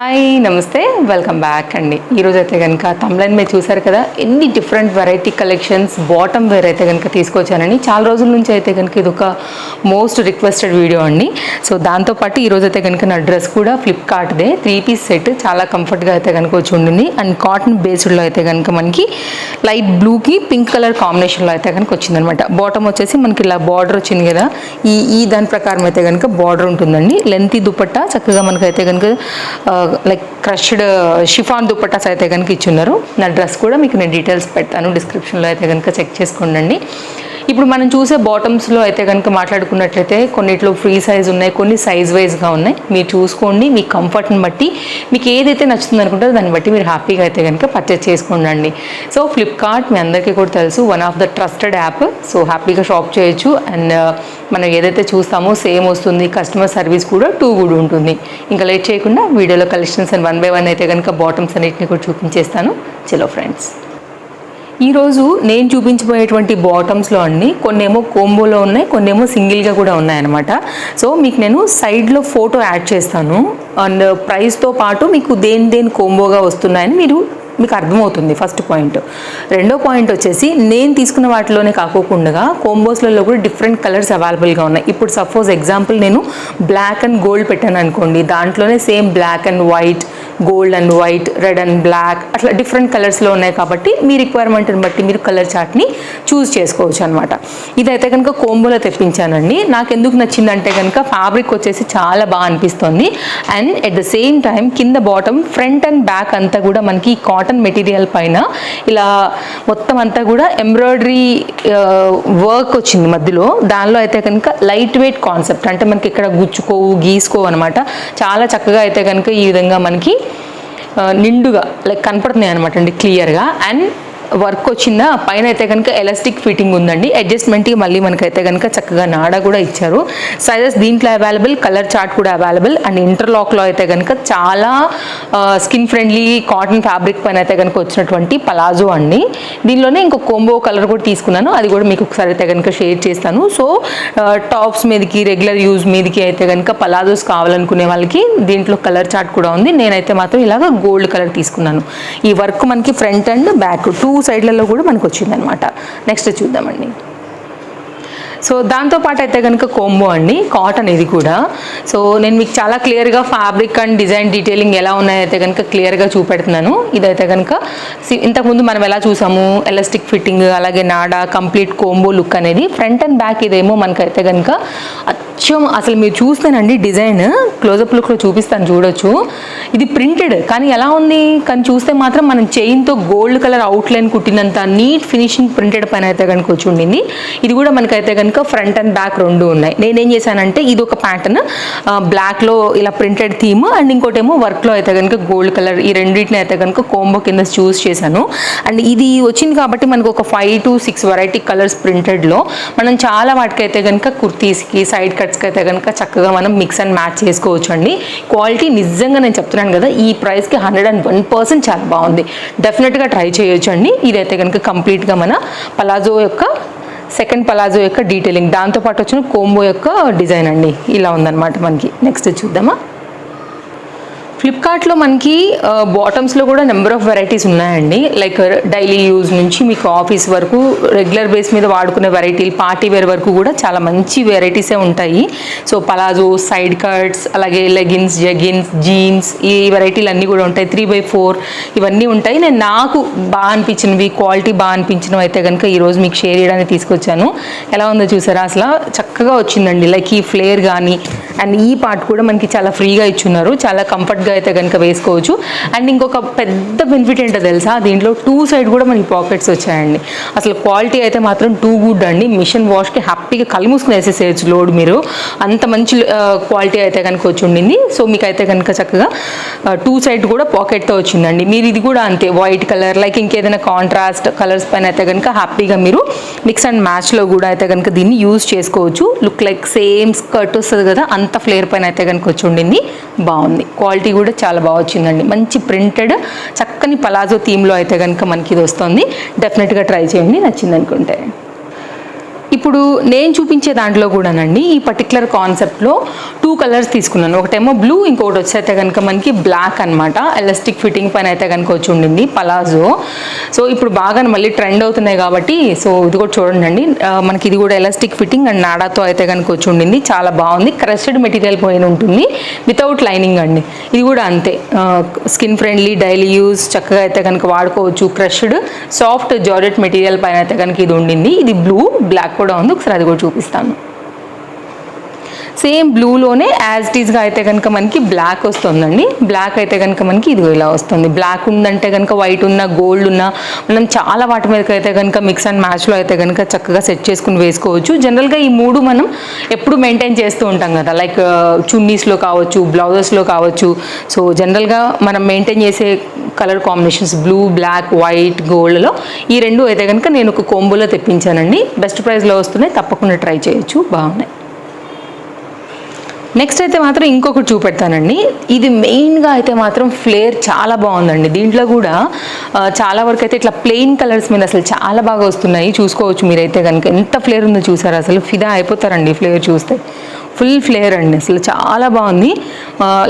Hi నమస్తే welcome back అండి. ఈరోజు అయితే కనుక తమ్లైన్ మీద చూసారు కదా, ఎన్ని different variety collections bottom wear అయితే కనుక తీసుకొచ్చానని. చాలా రోజుల నుంచి అయితే కనుక ఇది ఒక మోస్ట్ రిక్వెస్టెడ్ వీడియో అండి. సో దాంతోపాటు ఈరోజు అయితే కనుక నా డ్రెస్ కూడా ఫ్లిప్కార్ట్దే 3 పీస్ సెట్ చాలా కంఫర్ట్గా అయితే కనుక వచ్చి ఉండింది. అండ్ కాటన్ బేస్డ్లో అయితే కనుక మనకి లైట్ బ్లూకి పింక్ కలర్ కాంబినేషన్లో అయితే కనుక వచ్చిందనమాట. బాటమ్ వచ్చేసి మనకి ఇలా బార్డర్ వచ్చింది కదా, ఈ దాని ప్రకారం అయితే కనుక బార్డర్ ఉంటుందండి. లెంతీ దుపట్టా చక్కగా మనకైతే కనుక లైక్ క్రష్డ్ షిఫాన్ దుపట్టాస్ అయితే కనుక ఇచ్చున్నారు. నా డ్రెస్ కూడా మీకు నేను డీటెయిల్స్ పెడతాను డిస్క్రిప్షన్లో అయితే కనుక చెక్ చేసుకోండి. ఇప్పుడు మనం చూసే బాటమ్స్లో అయితే కనుక మాట్లాడుకున్నట్లయితే కొన్నిట్లో ఫ్రీ సైజ్ ఉన్నాయి, కొన్ని సైజ్ వైజ్గా ఉన్నాయి. మీరు చూసుకోండి, మీ కంఫర్ట్ని బట్టి మీకు ఏదైతే నచ్చుతుంది అనుకుంటారో దాన్ని బట్టి మీరు హ్యాపీగా అయితే కనుక పర్చేస్ చేసుకోండి. సో ఫ్లిప్కార్ట్ మీ అందరికీ కూడా తెలుసు, one of the trusted app. So హ్యాపీగా షాప్ చేయొచ్చు. అండ్ మనం ఏదైతే చూస్తామో సేమ్ వస్తుంది, కస్టమర్ సర్వీస్ కూడా గుడ్ ఉంటుంది. ఇంకా లేట్ చేయకుండా వీడియోలో కలెక్షన్స్ అండ్ 1 by 1 అయితే కనుక బాటమ్స్ అన్నిటిని కూడా చూపించేస్తాను. చలో ఫ్రెండ్స్, ఈరోజు నేను చూపించబోయేటువంటి బాటమ్స్లో అన్ని కొన్నేమో కోంబోలో ఉన్నాయి, కొన్నేమో సింగిల్గా కూడా ఉన్నాయన్నమాట. సో మీకు నేను సైడ్లో ఫోటో యాడ్ చేస్తాను. అండ్ ప్రైస్తో పాటు మీకు దేని కోంబోగా వస్తున్నాయని మీకు అర్థమవుతుంది. First point. రెండో పాయింట్ వచ్చేసి నేను తీసుకున్న వాటిలోనే కాకోకుండా కోంబోస్లలో కూడా డిఫరెంట్ కలర్స్ అవైలబుల్గా ఉన్నాయి. ఇప్పుడు సపోజ్ ఎగ్జాంపుల్ నేను బ్లాక్ అండ్ గోల్డ్ పెట్టాను అనుకోండి, దాంట్లోనే same black and white, gold and white, red and black, అట్లా డిఫరెంట్ కలర్స్లో ఉన్నాయి. కాబట్టి మీ రిక్వైర్మెంట్ని బట్టి మీరు కలర్ చార్ట్ని చూస్ చేసుకోవచ్చు అనమాట. ఇదైతే కనుక కోంబోలో తెప్పించానండి. నాకు ఎందుకు నచ్చిందంటే కనుక ఫ్యాబ్రిక్ వచ్చేసి చాలా బాగా అనిపిస్తుంది. And at the same time కింద బాటమ్ ఫ్రంట్ అండ్ బ్యాక్ అంతా కూడా మనకి కాటన్ మెటీరియల్ పైన ఇలా మొత్తం అంతా కూడా ఎంబ్రాయిడరీ వర్క్ వచ్చింది మధ్యలో. దానిలో అయితే కనుక లైట్ వెయిట్ కాన్సెప్ట్, అంటే మనకి ఇక్కడ గుచ్చుకోవు గీసుకోవు అనమాట. చాలా చక్కగా అయితే కనుక ఈ విధంగా మనకి నిండుగా లైక్ కనపడుతున్నాయి అనమాట అండి, క్లియర్గా. అండ్ వర్క్ వచ్చిందా పైన అయితే కనుక ఎలాస్టిక్ ఫిట్టింగ్ ఉందండి. అడ్జస్ట్మెంట్కి మళ్ళీ మనకైతే కనుక చక్కగా నాడా కూడా ఇచ్చారు. సైజెస్ దీంట్లో అవైలబుల్, కలర్ చార్ట్ కూడా అవైలబుల్. అండ్ ఇంటర్లాక్లో అయితే కనుక చాలా స్కిన్ ఫ్రెండ్లీ కాటన్ ఫ్యాబ్రిక్ పైన అయితే కనుక వచ్చినటువంటి పలాజో అండి. దీనిలోనే ఇంకో కోంబో కలర్ కూడా తీసుకున్నాను, అది కూడా మీకు ఒకసారి అయితే కనుక షేర్ చేస్తాను. సో టాప్స్ మీదకి, రెగ్యులర్ యూజ్ మీదకి అయితే కనుక పలాజోస్ కావాలనుకునే వాళ్ళకి దీంట్లో కలర్ చార్ట్ కూడా ఉంది. నేనైతే మాత్రం ఇలాగ గోల్డ్ కలర్ తీసుకున్నాను. ఈ వర్క్ మనకి ఫ్రంట్ అండ్ బ్యాక్ 2 సైడ్లలో కూడా మనకు వచ్చిందనమాట. నెక్స్ట్ చూద్దామండి. సో దాంతోపాటు అయితే కనుక కోంబో అండి, కాటన్ ఇది కూడా. సో నేను మీకు చాలా క్లియర్గా ఫ్యాబ్రిక్ అండ్ డిజైన్ డీటెయిలింగ్ ఎలా ఉన్నాయైతే కనుక క్లియర్గా చూపెడుతున్నాను. ఇదైతే కనుక ఇంతకుముందు మనం ఎలా చూసాము, ఎలాస్టిక్ ఫిట్టింగ్, అలాగే నాడా, కంప్లీట్ కోంబో లుక్ అనేది. ఫ్రంట్ అండ్ బ్యాక్ ఇదేమో మనకైతే కనుక అచ్చం అసలు మీరు చూస్తేనండి డిజైన్ క్లోజప్ లుక్లో చూపిస్తాను, చూడొచ్చు. ఇది ప్రింటెడ్ కానీ ఎలా ఉంది, కానీ చూస్తే మాత్రం మనం చైన్తో గోల్డ్ కలర్ అవుట్లైన్ కుట్టినంత నీట్ ఫినిషింగ్ ప్రింటెడ్ పైన అయితే కనుక వచ్చి ఉండింది. ఇది కూడా మనకైతే కనుక ఫ్రంట్ అండ్ బ్యాక్ రెండు ఉన్నాయి. నేనేం చేశానంటే ఇది ఒక ప్యాటర్న్ బ్లాక్లో ఇలా ప్రింటెడ్ థీమ్, అండ్ ఇంకోటేమో వర్క్లో అయితే కనుక గోల్డ్ కలర్, ఈ రెండింటిని అయితే కనుక కోంబో కింద చూస్ చేశాను. అండ్ ఇది వచ్చింది కాబట్టి మనకు ఒక 5 to 6 వెరైటీ కలర్స్ ప్రింటెడ్లో మనం చాలా వాటికైతే కనుక కుర్తీస్కి, సైడ్ కట్స్కి అయితే కనుక చక్కగా మనం మిక్స్ అండ్ మ్యాచ్ చేసుకోవచ్చు అండి. క్వాలిటీ నిజంగా నేను చెప్తున్నాను కదా, ఈ ప్రైస్కి 101% చాలా బాగుంది. డెఫినెట్గా ట్రై చేయొచ్చు అండి. ఇదైతే కనుక కంప్లీట్గా మన పలాజో యొక్క సెకండ్ పలాజో యొక్క డీటెయిలింగ్, దాంతోపాటు వచ్చిన కోంబో యొక్క డిజైన్ అండి. ఇలా ఉందన్నమాట మనకి. నెక్స్ట్ చూద్దామా. ఫ్లిప్కార్ట్లో మనకి బాటమ్స్లో కూడా నెంబర్ ఆఫ్ వెరైటీస్ ఉన్నాయండి. లైక్ డైలీ యూజ్ నుంచి మీకు ఆఫీస్ వరకు, రెగ్యులర్ బేస్ మీద వాడుకునే వెరైటీలు, పార్టీ వేర్ వరకు కూడా చాలా మంచి వెరైటీసే ఉంటాయి. సో పలాజో, సైడ్ కట్స్, అలాగే లెగిన్స్, జెగిన్స్, జీన్స్, ఈ వెరైటీలు అన్నీ కూడా ఉంటాయి. 3x4 ఇవన్నీ ఉంటాయి. నాకు బాగా అనిపించినవి, క్వాలిటీ బాగా అనిపించినవి అయితే కనుక ఈరోజు మీకు షేర్ చేయడానికి తీసుకొచ్చాను. ఎలా ఉందో చూసారా, అసలు చక్కగా వచ్చిందండి. లైక్ ఈ ఫ్లేర్ కానీ అండ్ ఈ పార్ట్ కూడా మనకి చాలా ఫ్రీగా ఇచ్చున్నారు, చాలా కంఫర్ట్గా అయితే కనుక వేసుకోవచ్చు. అండ్ ఇంకొక పెద్ద బెనిఫిట్ ఏంటో తెలుసా, దీంట్లో 2 సైడ్ కూడా మనకి పాకెట్స్ వచ్చాయండి. అసలు క్వాలిటీ అయితే మాత్రం గుడ్ అండి. మిషన్ వాష్కి హ్యాపీగా కళ్ళు మూసుకుని వేసేసేయచ్చు లోడ్ మీరు, అంత మంచి క్వాలిటీ అయితే కనుక వచ్చి ఉండింది. సో మీకు అయితే కనుక చక్కగా 2 సైడ్ కూడా పాకెట్తో వచ్చిందండి. మీరు ఇది కూడా అంతే, వైట్ కలర్ లైక్ ఇంకేదైనా కాంట్రాస్ట్ కలర్స్ పైన అయితే కనుక హ్యాపీగా మీరు మిక్స్ అండ్ మ్యాచ్లో కూడా అయితే కనుక దీన్ని యూజ్ చేసుకోవచ్చు. లుక్ లైక్ సేమ్ స్కర్ట్ వస్తుంది కదా, అంత ఫ్లేర్ పైన అయితే కనుక వచ్చి ఉండింది. బాగుంది, క్వాలిటీ కూడా చాలా బాగా వచ్చిందండి. మంచి ప్రింటెడ్ చక్కని పలాజో థీమ్లో అయితే కనుక మనకి ఇది వస్తుంది. డెఫినెట్గా ట్రై చేయండి నచ్చింది అనుకుంటే. ఇప్పుడు నేను చూపించే దాంట్లో కూడానండి ఈ పర్టికులర్ కాన్సెప్ట్లో 2 కలర్స్ తీసుకున్నాను. ఒకటేమో బ్లూ, ఇంకొకటి వచ్చైతే కనుక మనకి బ్లాక్ అనమాట. ఎలాస్టిక్ ఫిట్టింగ్ పైన అయితే కనుక వచ్చి ఉండింది పలాజో. సో ఇప్పుడు బాగా మళ్ళీ ట్రెండ్ అవుతున్నాయి కాబట్టి సో ఇది కూడా చూడండి, మనకి ఇది కూడా ఎలాస్టిక్ ఫిట్టింగ్ అండ్ నాడాతో అయితే కనుక వచ్చి ఉండింది. చాలా బాగుంది. క్రష్డ్ మెటీరియల్ పోయిన ఉంటుంది వితౌట్ లైనింగ్ అండి. ఇది కూడా అంతే, స్కిన్ ఫ్రెండ్లీ, డైలీ యూజ్, చక్కగా అయితే కనుక వాడుకోవచ్చు. క్రష్డ్ సాఫ్ట్ జార్జెట్ మెటీరియల్ పైన అయితే కనుక ఇది ఉండింది. ఇది బ్లూ, బ్లాక్ కూడా ఉంది. ఒకసారి అది కూడా చూపిస్తాను. సేమ్ బ్లూలోనే యాజ్ ఇట్ ఈస్గా అయితే కనుక మనకి బ్లాక్ వస్తుందండి. బ్లాక్ అయితే కనుక మనకి ఇది ఇలా వస్తుంది. బ్లాక్ ఉందంటే కనుక వైట్ ఉన్న, గోల్డ్ ఉన్న, మనం చాలా వాటి మీదకి అయితే కనుక మిక్స్ అండ్ మ్యాచ్లో అయితే కనుక చక్కగా సెట్ చేసుకుని వేసుకోవచ్చు. జనరల్గా ఈ 3 మనం ఎప్పుడు మెయింటైన్ చేస్తూ ఉంటాం కదా, లైక్ చున్నీస్లో కావచ్చు, బ్లౌజెస్లో కావచ్చు. సో జనరల్గా మనం మెయింటైన్ చేసే colour combinations blue, black, white, గోల్డ్లో ఈ 2 అయితే కనుక నేను ఒక కోంబోలో తెప్పించానండి. బెస్ట్ ప్రైస్లో వస్తున్నాయి, తప్పకుండా ట్రై చేయొచ్చు, బాగున్నాయి. నెక్స్ట్ అయితే మాత్రం ఇంకొకటి చూపెడతానండి. ఇది మెయిన్గా అయితే మాత్రం ఫ్లేర్ చాలా బాగుందండి. దీంట్లో కూడా చాలా వరకు అయితే ఇట్లా ప్లెయిన్ కలర్స్ మీద అసలు చాలా బాగా వస్తున్నాయి. చూసుకోవచ్చు మీరైతే కనుక. ఎంత ఫ్లేర్ ఉందో చూసారు, అసలు ఫిదా అయిపోతారండి ఫ్లేర్ చూస్తే. ఫుల్ ఫ్లేర్ అండి, అసలు చాలా బాగుంది.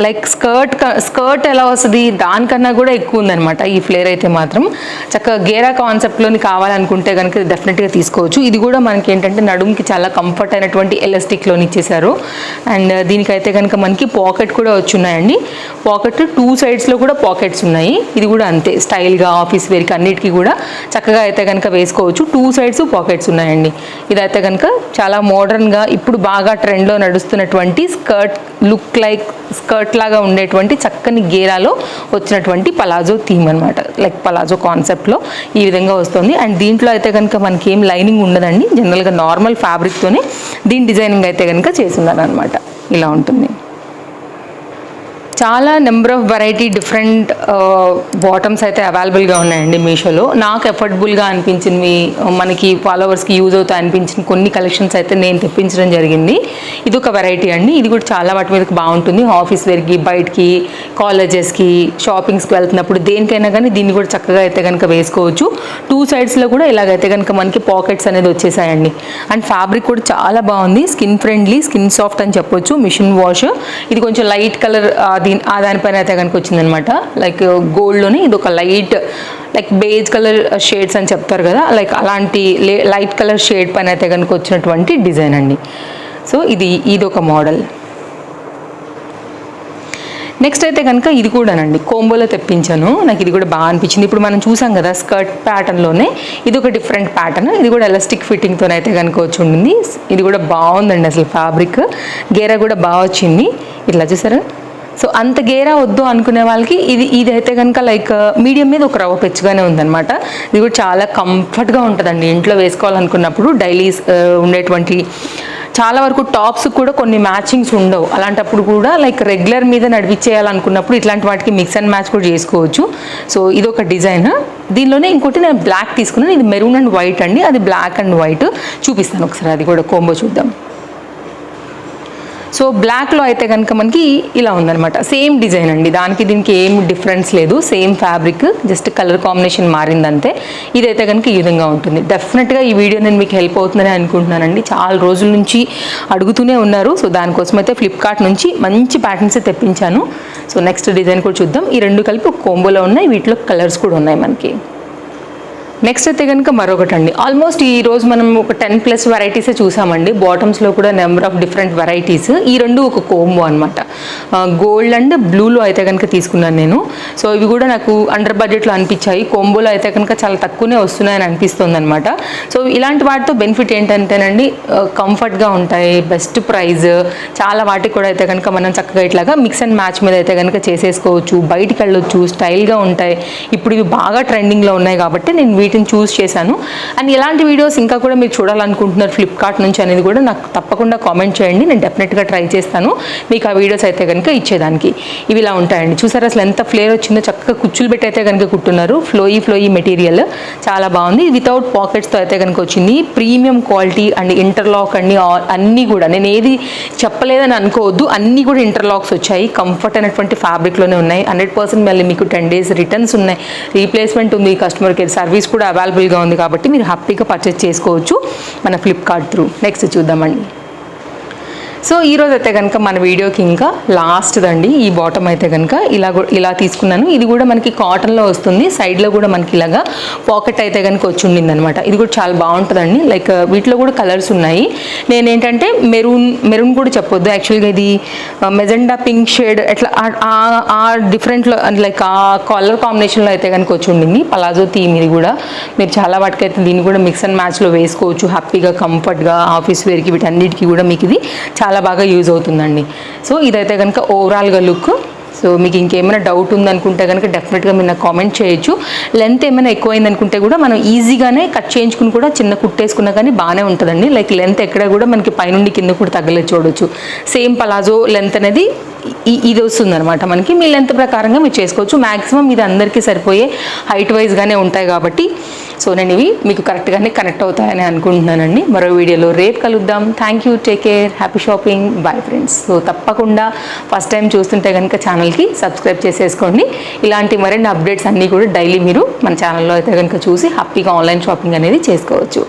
లైక్ స్కర్ట్ ఎలా వస్తుంది దానికన్నా కూడా ఎక్కువ ఉందనమాట ఈ ఫ్లేర్ అయితే మాత్రం. చక్కగా గేరా కాన్సెప్ట్లోని కావాలనుకుంటే కనుక డెఫినెట్గా తీసుకోవచ్చు. ఇది కూడా మనకి ఏంటంటే నడుముకి చాలా కంఫర్ట్ అయినటువంటి ఎలాస్టిక్లోని ఇచ్చేసారు. అండ్ దీనికైతే కనుక మనకి పాకెట్ కూడా వచ్చున్నాయండి. పాకెట్ 2 సైడ్స్లో కూడా పాకెట్స్ ఉన్నాయి. ఇది కూడా అంతే, స్టైల్గా ఆఫీస్ వేర్కి అన్నిటికీ కూడా చక్కగా అయితే కనుక వేసుకోవచ్చు. 2 సైడ్స్ పాకెట్స్ ఉన్నాయండి. ఇదైతే కనుక చాలా మోడర్న్గా ఇప్పుడు బాగా ట్రెండ్లో నడుస్తున్నటువంటి లుక్ లైక్ స్కర్ట్ లాగా ఉండేటువంటి చక్కని గేరాలో వచ్చినటువంటి పలాజో థీమ్ అనమాట. లైక్ పలాజో కాన్సెప్ట్లో ఈ విధంగా వస్తుంది. అండ్ దీంట్లో అయితే కనుక మనకి ఏం లైనింగ్ ఉండదండి. జనరల్గా నార్మల్ ఫ్యాబ్రిక్తోనే దీని డిజైనింగ్ అయితే కనుక చేసిందని అనమాట. ఇలా ఉంటుంది. చాలా number of variety different bottoms అయితే అవైలబుల్గా ఉన్నాయండి మీషోలో. నాకు ఎఫర్డబుల్గా అనిపించింది, మనకి ఫాలోవర్స్కి యూజ్ అవుతాయి అనిపించిన కొన్ని కలెక్షన్స్ అయితే నేను తెప్పించడం జరిగింది. ఇది ఒక వెరైటీ అండి. ఇది కూడా చాలా వాటి మీదకి బాగుంటుంది. ఆఫీస్ వేర్కి, బయటికి, కాలేజెస్కి, షాపింగ్స్కి వెళ్తున్నప్పుడు దేనికైనా కానీ దీన్ని కూడా చక్కగా అయితే కనుక వేసుకోవచ్చు. 2 సైడ్స్లో కూడా ఇలాగైతే కనుక మనకి పాకెట్స్ అనేది వచ్చేసాయండి. అండ్ ఫ్యాబ్రిక్ కూడా చాలా బాగుంది. స్కిన్ ఫ్రెండ్లీ, స్కిన్ సాఫ్ట్ అని చెప్పొచ్చు. Machine wash. ఇది కొంచెం లైట్ కలర్ దానిపైన అయితే కనుక వచ్చిందనమాట. లైక్ గోల్డ్లోనే ఇది ఒక light like beige colour shades అని చెప్తారు కదా, లైక్ అలాంటి లైట్ కలర్ షేడ్ పైన అయితే కనుక వచ్చినటువంటి డిజైన్ అండి. సో ఇది ఒక మోడల్. నెక్స్ట్ అయితే కనుక ఇది కూడానండి కోంబోలో తెప్పించాను. నాకు ఇది కూడా బాగా అనిపించింది. ఇప్పుడు మనం చూసాం కదా స్కర్ట్ ప్యాటర్న్లోనే ఇది ఒక డిఫరెంట్ ప్యాటర్న్. ఇది కూడా ఎలాస్టిక్ ఫిట్టింగ్తో అయితే కనుక వచ్చి ఉండింది. ఇది కూడా బాగుందండి, అసలు ఫ్యాబ్రిక్ గేరా కూడా బాగా వచ్చింది. ఇట్లా చూసారా. సో అంత గేరా వద్దు అనుకునే వాళ్ళకి ఇది అయితే కనుక లైక్ మీడియం మీద ఒక రవ్వ పెచ్చుగానే ఉందన్నమాట. ఇది కూడా చాలా కంఫర్ట్గా ఉంటుందండి ఇంట్లో వేసుకోవాలనుకున్నప్పుడు. డైలీస్ ఉండేటువంటి చాలా వరకు టాప్స్ కూడా కొన్ని మ్యాచింగ్స్ ఉండవు. అలాంటప్పుడు కూడా లైక్ రెగ్యులర్ మీద నడిపించేయాలనుకున్నప్పుడు ఇట్లాంటి వాటికి మిక్స్ అండ్ మ్యాచ్ కూడా చేసుకోవచ్చు. సో ఇది ఒక డిజైన్. దీనిలోనే ఇంకోటి నేను బ్లాక్ తీసుకున్నాను. ఇది మెరూన్ అండ్ వైట్ అండి. అది బ్లాక్ అండ్ వైట్ చూపిస్తాను ఒకసారి. అది కూడా కోంబో చూద్దాం. సో బ్లాక్లో అయితే కనుక మనకి ఇలా ఉందనమాట. సేమ్ డిజైన్ అండి, దానికి దీనికి ఏం డిఫరెన్స్ లేదు. Same fabric, just colour combination మారిందంతే. ఇదైతే కనుక ఈ విధంగా ఉంటుంది. డెఫినెట్గా ఈ వీడియో నేను మీకు హెల్ప్ అవుతుందని అనుకుంటున్నానండి. చాలా రోజుల నుంచి అడుగుతూనే ఉన్నారు. సో దానికోసం అయితే ఫ్లిప్కార్ట్ నుంచి మంచి ప్యాటర్న్స్ తెప్పించాను. సో నెక్స్ట్ డిజైన్ కూడా చూద్దాం. ఈ 2 కలిపి ఒక కోంబోలో ఉన్నాయి. వీటిలో కలర్స్ కూడా ఉన్నాయి మనకి. నెక్స్ట్ అయితే కనుక మరొకటి అండి. ఆల్మోస్ట్ ఈరోజు మనం ఒక 10+ వెరైటీసే చూసామండి. బాటమ్స్లో కూడా నెంబర్ ఆఫ్ డిఫరెంట్ వెరైటీస్. ఈ 2 ఒక కోంబో అనమాట. గోల్డ్ అండ్ బ్లూలో అయితే కనుక తీసుకున్నాను నేను. సో ఇవి కూడా నాకు అండర్ బడ్జెట్లో అనిపించాయి. కోంబోలో అయితే కనుక చాలా తక్కువనే వస్తున్నాయని అనిపిస్తుంది అనమాట. సో ఇలాంటి వాటితో బెనిఫిట్ ఏంటంటేనండి, కంఫర్ట్గా ఉంటాయి, బెస్ట్ ప్రైజ్. చాలా వాటికి కూడా అయితే కనుక మనం చక్కగా ఇట్లాగా మిక్స్ అండ్ మ్యాచ్ మీద అయితే కనుక చేసేసుకోవచ్చు. బయటికి వెళ్ళొచ్చు, స్టైల్గా ఉంటాయి. ఇప్పుడు ఇవి బాగా ట్రెండింగ్లో ఉన్నాయి కాబట్టి నేను వీటిని చూస్ చేశాను. అండ్ ఇలాంటి వీడియోస్ ఇంకా కూడా మీరు చూడాలనుకుంటున్నారు ఫ్లిప్కార్ట్ నుంచి అనేది కూడా నాకు తప్పకుండా కామెంట్ చేయండి. నేను డెఫినెట్గా ట్రై చేస్తాను మీకు ఆ వీడియోస్ అయితే కనుక ఇచ్చేదానికి. ఇవి ఇలా ఉంటాయండి. చూసారు అసలు ఎంత ఫ్లేర్ వచ్చిందో. చక్కగా కుచ్చులు పెట్టి అయితే కనుక కుట్టున్నారు. ఫ్లోయీ మెటీరియల్ చాలా బాగుంది. వితౌట్ పాకెట్స్తో అయితే కనుక వచ్చింది. ప్రీమియం క్వాలిటీ అండ్ ఇంటర్లాక్ అండి. అన్నీ కూడా నేను ఏది చెప్పలేదని అనుకోవద్దు, అన్నీ కూడా ఇంటర్లాక్స్ వచ్చాయి. కంఫర్ట్ అయినటువంటి ఫ్యాబ్రిక్లోనే ఉన్నాయి. 100% మళ్ళీ మీకు 10 days రిటర్న్స్ ఉన్నాయి, రీప్లేస్మెంట్ ఉంది, కస్టమర్ కేర్ సర్వీస్ కూడా కూడా అవైలబుల్గా ఉంది కాబట్టి మీరు హ్యాపీగా పర్చేస్ చేసుకోవచ్చు మన ఫ్లిప్కార్ట్ త్రూ. నెక్స్ట్ చూద్దామండి. సో ఈరోజు అయితే కనుక మన వీడియోకి ఇంకా లాస్ట్దండి ఈ బాటమ్ అయితే కనుక ఇలా తీసుకున్నాను. ఇది కూడా మనకి కాటన్లో వస్తుంది. సైడ్లో కూడా మనకి ఇలాగా పాకెట్ అయితే కనుక వచ్చి ఉండింది అనమాట. ఇది కూడా చాలా బాగుంటుందండి. లైక్ వీటిలో కూడా కలర్స్ ఉన్నాయి. నేనేంటంటే మెరూన్ కూడా చెప్పొద్దు, యాక్చువల్గా ఇది మెజెండా పింక్ షేడ్ అట్లా ఆ డిఫరెంట్లో లైక్ ఆ కలర్ కాంబినేషన్లో అయితే కనుక వచ్చి ఉండింది. పలాజో థీమ్ ఇది కూడా. మీరు చాలా వాటికైతే దీన్ని కూడా మిక్స్ అండ్ మ్యాచ్లో వేసుకోవచ్చు హ్యాపీగా, కంఫర్ట్గా, ఆఫీస్ వేర్కి వీటన్నిటికీ కూడా మీకు ఇది చాలా బాగా యూజ్ అవుతుందండి. సో ఇదైతే కనుక ఓవరాల్గా లుక్. సో మీకు ఇంకేమైనా డౌట్ ఉందనుకుంటే కనుక డెఫినెట్గా మీరు నాకు కామెంట్ చేయొచ్చు. లెంత్ ఏమైనా ఎక్కువైంది అనుకుంటే కూడా మనం ఈజీగానే కట్ చేయించుకుని కూడా చిన్న కుట్టేసుకున్నా కానీ బాగానే ఉంటుందండి. లైక్ లెంత్ ఎక్కడ కూడా మనకి పైనుండి కింద కూడా తగ్గలేదు చూడొచ్చు. సేమ్ పలాజో లెంత్ అనేది ఇది వస్తుంది అనమాట మనకి. మీ లెంత్ ప్రకారంగా మీరు చేసుకోవచ్చు. మ్యాక్సిమం ఇది అందరికీ సరిపోయే హైట్ వైజ్గానే ఉంటాయి కాబట్టి సో నేను ఇవి మీకు కరెక్ట్గానే కనెక్ట్ అవుతాయని అనుకుంటున్నానండి. మరో వీడియోలో రేపు కలుద్దాం. Thank you, take care, happy shopping, bye friends. So తప్పకుండా ఫస్ట్ టైం చూస్తుంటే కనుక ఛానల్కి సబ్స్క్రైబ్ చేసేసుకోండి. ఇలాంటి మరిన్ని అప్డేట్స్ అన్నీ కూడా డైలీ మీరు మన ఛానల్లో అయితే కనుక చూసి హ్యాపీగా ఆన్లైన్ షాపింగ్ అనేది చేసుకోవచ్చు.